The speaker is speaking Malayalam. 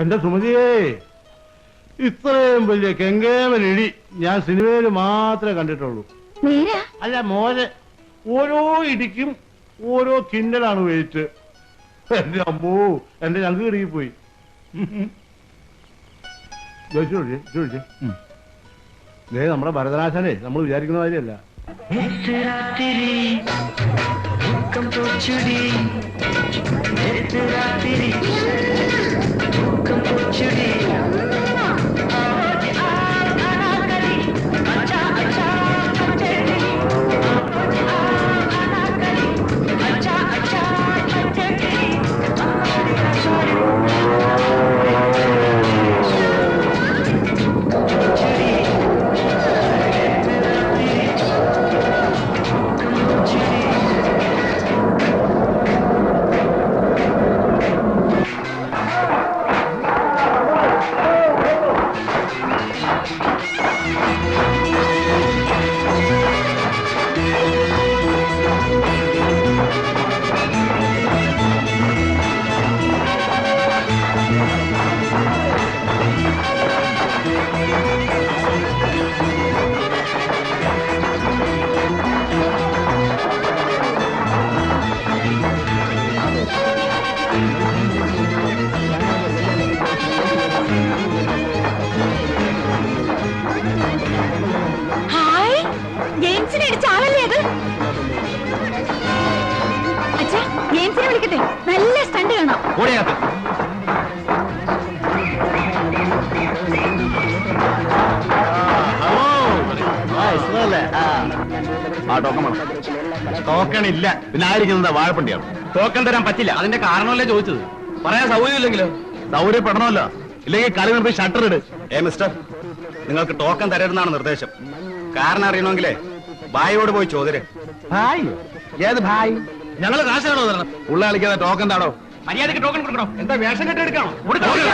എന്റെ സുമതിയേ, ഇത്രയും വലിയ കെങ്കേമനിടി ഞാൻ സിനിമയിൽ മാത്രമേ കണ്ടിട്ടുള്ളൂ. അല്ല മോനെ, ഓരോ ഇടിക്കും ഓരോ കിണ്ടലാണ് വെയിറ്റ്. എന്റെ അമ്മോ, എന്റെ ഞങ്ങൾക്ക് കിടങ്ങിപ്പോയി. നമ്മുടെ ഭരതനാശനെ നമ്മൾ വിചാരിക്കുന്ന കാര്യമല്ല. നല്ല സ്റ്റണ്ട് കാണാം. ടോക്കൺ ഇല്ല, പിന്നെ ആയിരിക്കുന്നത് വാഴപ്പണ്ടിയാണ്. ടോക്കൺ തരാൻ പറ്റില്ല. അതിന്റെ കാരണമല്ലേ ചോദിച്ചത്. പറയാൻ സൗകര്യമില്ലെങ്കിലോ? സൗകര്യപ്പെടണമല്ലോ, ഇല്ലെങ്കിൽ കളി നിർത്തി ഷട്ടർ ഇട്. മിസ്റ്റർ, നിങ്ങൾക്ക് ടോക്കൺ തരരുതെന്നാണ് നിർദ്ദേശം. കാരണം അറിയണമെങ്കിലേ ഭായിയോട് പോയി ചോദ്യം. ഭായ്? ഏത് ഭായ്? ഞങ്ങൾ കാശാണോ തരണം? ഉള്ള കളിക്കാതെ ടോക്കൺ താടോ. മര്യാദക്ക് ടോക്കൺ കൊടുക്കണോ? എന്താ വേഷം കെട്ടെടുക്കണോ? ഒരു കാര്യം